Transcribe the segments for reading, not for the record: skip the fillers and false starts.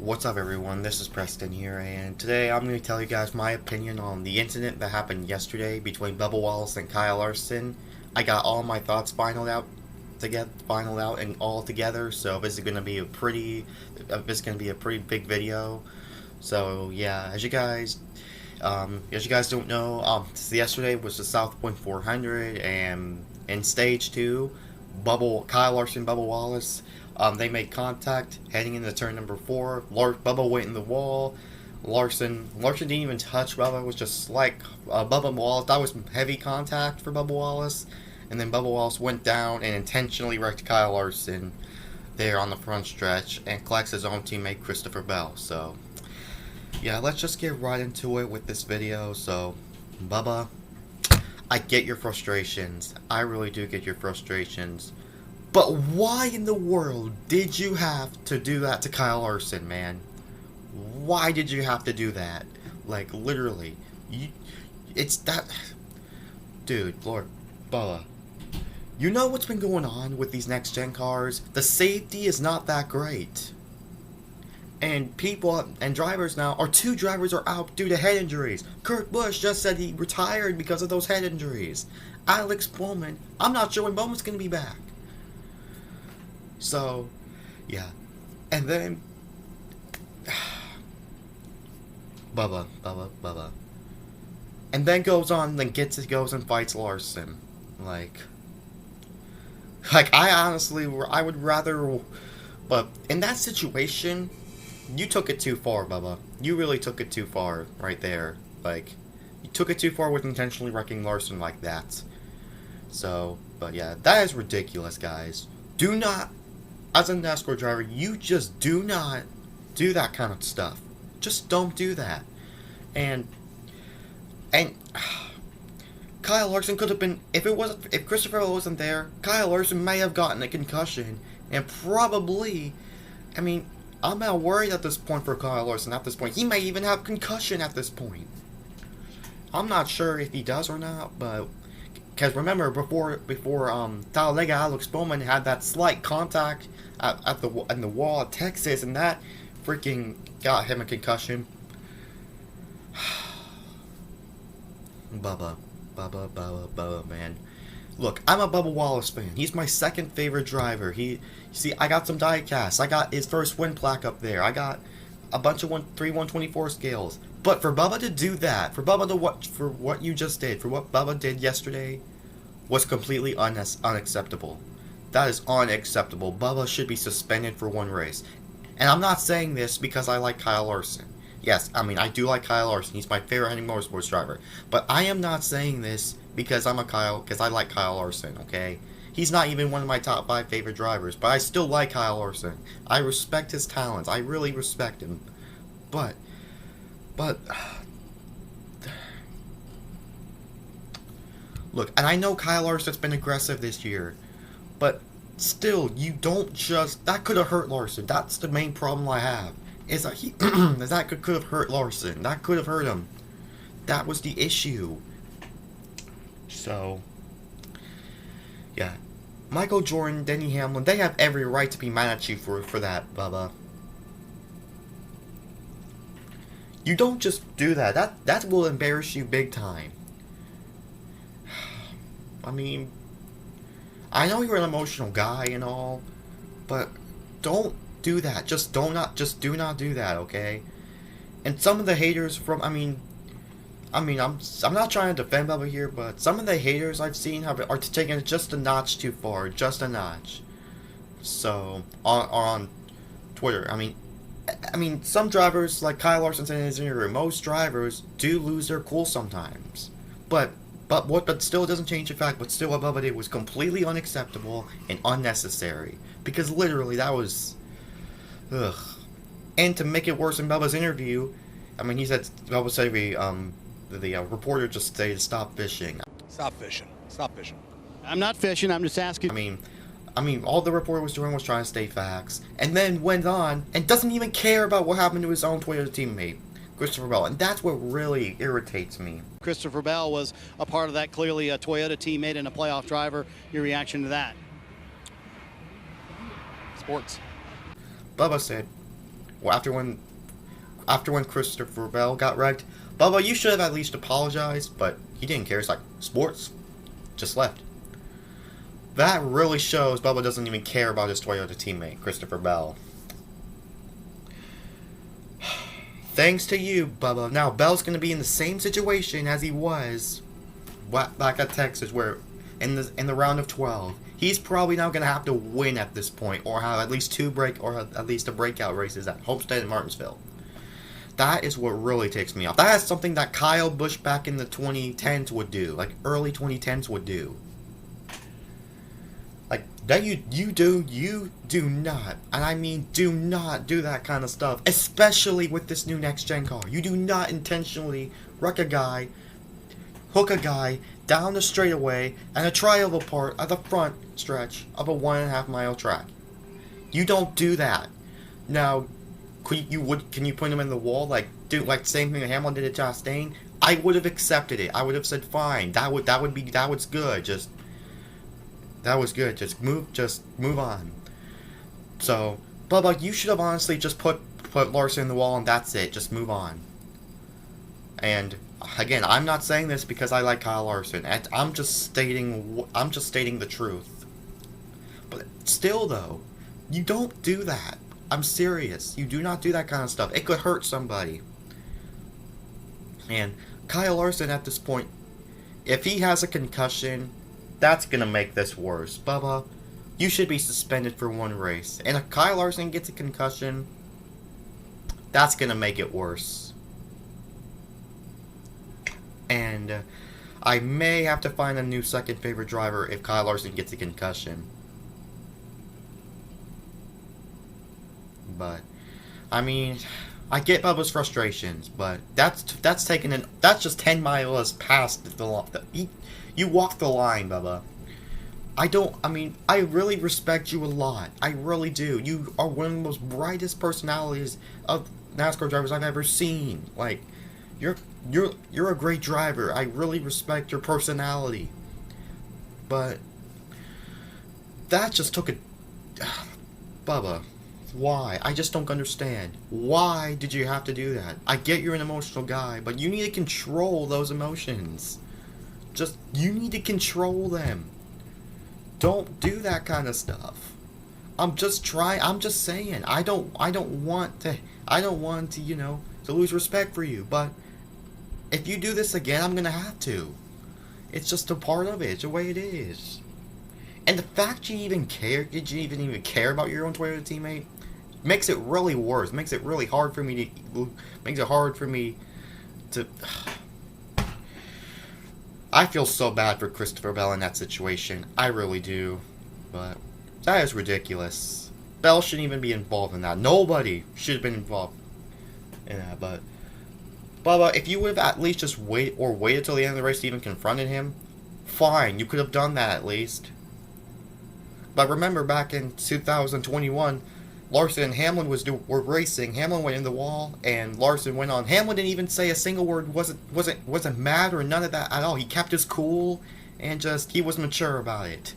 What's up everyone, this is Preston here, and today I'm going to tell you guys my opinion on the incident that happened yesterday between Bubba Wallace and Kyle Larson. I got all my thoughts finalized out and all together, so this is going to be a pretty big video. So yeah, as you guys don't know, yesterday was the South Point 400, and in stage 2, Kyle Larson, Bubba Wallace, they made contact heading into turn number 4. Bubba went in the wall. Larson didn't even touch Bubba. It was just like Bubba Wallace. That was heavy contact for Bubba Wallace. And then Bubba Wallace went down and intentionally wrecked Kyle Larson there on the front stretch and collects his own teammate Christopher Bell. So yeah, let's just get right into it with this video. So Bubba, I get your frustrations. I really do get your frustrations. But why in the world did you have to do that to Kyle Larson, man? Why did you have to do that? Like, literally. It's that... Dude, Lord, Bubba. You know what's been going on with these next-gen cars? The safety is not that great. And people and drivers now, or 2 drivers are out due to head injuries. Kurt Busch just said he retired because of those head injuries. Alex Bowman, I'm not sure when Bowman's going to be back. So, yeah. And then Bubba. And then goes and fights Larson. Like I honestly, I would rather, but in that situation, you took it too far, Bubba. You really took it too far right there. Like, you took it too far with intentionally wrecking Larson like that. So, but yeah, that is ridiculous, guys. Do not, as a NASCAR driver, you just do not do that kind of stuff. Just don't do that. And Kyle Larson could have been, if Christopher wasn't there, Kyle Larson may have gotten a concussion, and probably, I mean, I'm not worried at this point for Kyle Larson at this point. He may even have concussion at this point. I'm not sure if he does or not, but because remember, before Talladega, Alex Bowman had that slight contact in the wall at Texas, and that freaking got him a concussion. Bubba, man. Look, I'm a Bubba Wallace fan. He's my second favorite driver. See, I got some die-casts. I got his first win plaque up there. I got a bunch of 124 scales. But for Bubba to do that, for what you just did, for what Bubba did yesterday, was completely unacceptable. That is unacceptable. Bubba should be suspended for 1 race. And I'm not saying this because I like Kyle Larson. Yes, I mean, I do like Kyle Larson. He's my favorite any motorsports driver. But I am not saying this because I like Kyle Larson, okay? He's not even one of my top 5 favorite drivers, but I still like Kyle Larson. I respect his talents. I really respect him. But look, and I know Kyle Larson's been aggressive this year, but still, you don't just... That could have hurt Larson. That's the main problem I have. Is that that could have hurt Larson. That could have hurt him. That was the issue. So, yeah. Michael Jordan, Denny Hamlin, they have every right to be mad at you for that, Bubba. You don't just do that. That will embarrass you big time. I mean, I know you're an emotional guy and all, but don't do that. Just do not do that, okay? And some of the haters from, I'm not trying to defend Bubba here, but some of the haters I've seen are taking it just a notch too far, just a notch. So on Twitter, I mean, some drivers, like Kyle Larson said in his interview, most drivers do lose their cool sometimes. But still doesn't change the fact, but still what Bubba did was completely unacceptable and unnecessary. Because literally, that was... Ugh. And to make it worse in Bubba's interview, I mean, Bubba said the reporter just said to stop fishing. Stop fishing. Stop fishing. I'm not fishing, I'm just asking. I mean, all the reporter was doing was trying to state facts, and then went on and doesn't even care about what happened to his own Toyota teammate, Christopher Bell, and that's what really irritates me. Christopher Bell was a part of that, clearly a Toyota teammate and a playoff driver. Your reaction to that? Sports. Bubba said, Well, after when Christopher Bell got wrecked, Bubba, you should have at least apologized, but he didn't care. It's like, sports. Just left. That really shows Bubba doesn't even care about his Toyota teammate, Christopher Bell. Thanks to you, Bubba. Now, Bell's going to be in the same situation as he was back at Texas, where in the round of 12. He's probably now going to have to win at this point, or have at least a breakout races at Homestead and Martinsville. That is what really takes me off. That is something that Kyle Busch back in the 2010s would do, like early 2010s would do. Like that you do not, and I mean do not do that kind of stuff, especially with this new next gen car. You do not intentionally hook a guy down the straightaway and a tri-oval part at the front stretch of a 1.5 mile track. You don't do that. Now, can you put him in the wall like same thing that Hamlin did at Chastain? I would have accepted it. I would have said fine. That was good. That was good. Just move on. So, Bubba, you should have honestly just put Larson in the wall and that's it. Just move on. And again, I'm not saying this because I like Kyle Larson. I'm just stating the truth. But still, though, you don't do that. I'm serious. You do not do that kind of stuff. It could hurt somebody. And Kyle Larson at this point, if he has a concussion, that's gonna make this worse. Bubba, you should be suspended for one race. And if Kyle Larson gets a concussion, that's gonna make it worse. And I may have to find a new second favorite driver if Kyle Larson gets a concussion. But I mean, I get Bubba's frustrations, but that's just 10 miles past you walk the line, Bubba. I really respect you a lot. I really do. You are one of the most brightest personalities of NASCAR drivers I've ever seen. Like, you're a great driver. I really respect your personality. But that just took a Bubba. Why? I just don't understand. Why did you have to do that? I get you're an emotional guy, but you need to control those emotions. You need to control them. Don't do that kind of stuff. I'm just saying. I don't want to, to lose respect for you, but if you do this again, I'm gonna have to. It's just a part of it. It's the way it is. And the fact you even care about your own Toyota teammate makes it really worse. Makes it really hard for me to. I feel so bad for Christopher Bell in that situation. I really do. But that is ridiculous. Bell shouldn't even be involved in that. Nobody should have been involved in that. But Bubba, if you would have at least just waited till the end of the race to even confronted him, fine. You could have done that at least. But remember, back in 2021, Larson and Hamlin were racing. Hamlin went in the wall, and Larson went on. Hamlin didn't even say a single word. wasn't mad or none of that at all. He kept his cool, and he was mature about it.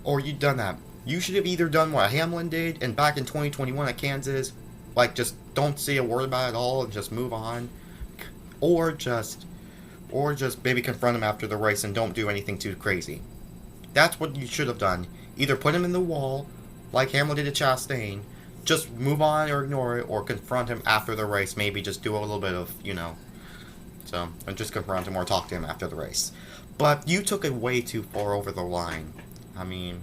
Or you'd done that. You should have either done what Hamlin did, and back in 2021 at Kansas, like just don't say a word about it at all and just move on, or just maybe confront him after the race and don't do anything too crazy. That's what you should have done. Either put him in the wall, like Hamlin did at Chastain, just move on or ignore it, or confront him after the race. Maybe just do a little bit of, and just confront him or talk to him after the race. But you took it way too far over the line. I mean,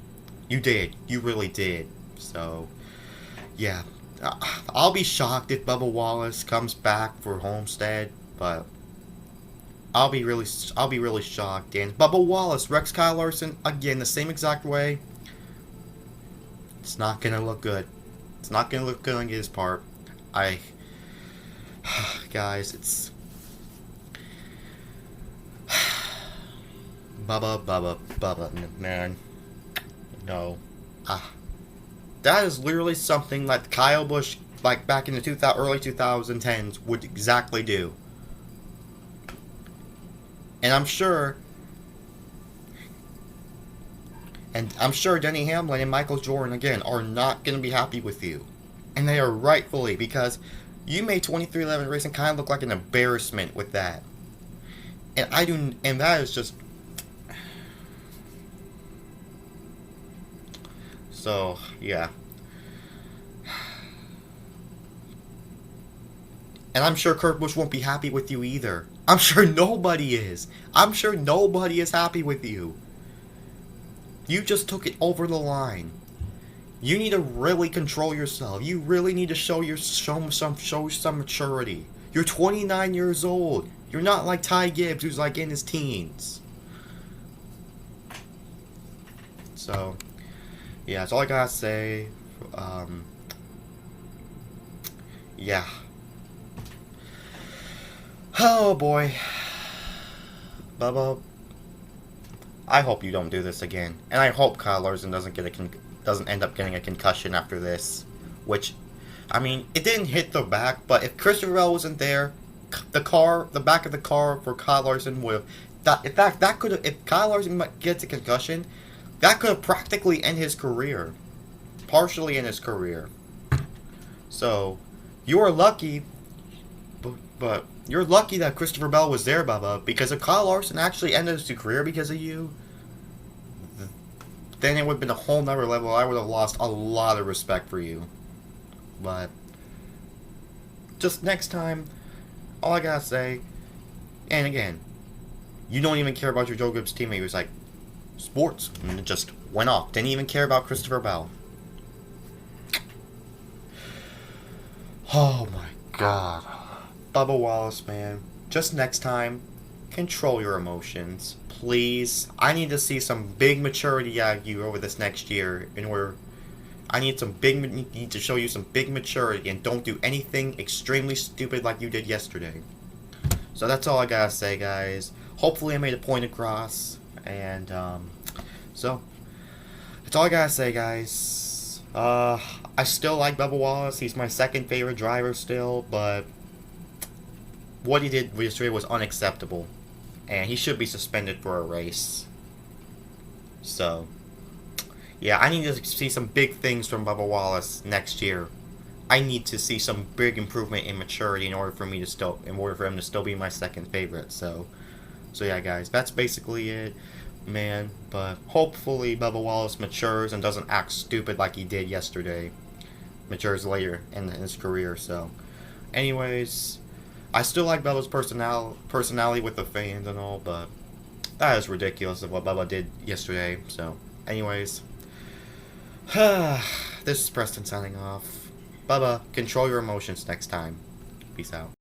you did. You really did. So, yeah. I'll be shocked if Bubba Wallace comes back for Homestead, but I'll be really shocked. And Bubba Wallace wrecks Kyle Larson again the same exact way. It's not gonna look good. It's not gonna look good on his part. Guys, it's Bubba, man. No. That is literally something like Kyle Busch, like back in the early 2010s, would exactly do. And I'm sure Denny Hamlin and Michael Jordan, again, are not going to be happy with you. And they are rightfully, because you made 2311 Racing kind of look like an embarrassment with that. And that is just... So, yeah. And I'm sure Kurt Busch won't be happy with you either. I'm sure nobody is. I'm sure nobody is happy with you. You just took it over the line. You need to really control yourself. You really need to show some maturity. You're 29 years old. You're not like Ty Gibbs, who's like in his teens. So, yeah, that's all I gotta say. Yeah. Oh boy. Bubba, I hope you don't do this again. And I hope Kyle Larson doesn't end up getting a concussion after this. Which, I mean, it didn't hit the back, but if Christopher Bell wasn't there, the back of the car for Kyle Larson would have... if Kyle Larson gets a concussion, that could have practically ended his career. Partially in his career. So, you are lucky, but you're lucky that Christopher Bell was there, Bubba, because if Kyle Larson actually ended his career because of you, then it would have been a whole nother level. I would have lost a lot of respect for you. But, just next time, all I gotta say, and again, you don't even care about your Joe Gibbs teammate. He was like, sports, and it just went off. Didn't even care about Christopher Bell. Oh my god. Bubba Wallace, man. Just next time, control your emotions. Please. I need to see some big maturity out of you over this next year. I need to show you some big maturity, and don't do anything extremely stupid like you did yesterday. So that's all I gotta say, guys. Hopefully I made a point across. And, so, that's all I gotta say, guys. I still like Bubba Wallace. He's my second favorite driver still, but what he did yesterday was unacceptable. And he should be suspended for a race. So, yeah, I need to see some big things from Bubba Wallace next year. I need to see some big improvement in maturity in order for him to still be my second favorite. So yeah, guys, that's basically it, man. But hopefully Bubba Wallace matures and doesn't act stupid like he did yesterday. Matures later in his career. So, anyways, I still like Bubba's personality with the fans and all, but that is ridiculous of what Bubba did yesterday. So, anyways, this is Preston signing off. Bubba, control your emotions next time. Peace out.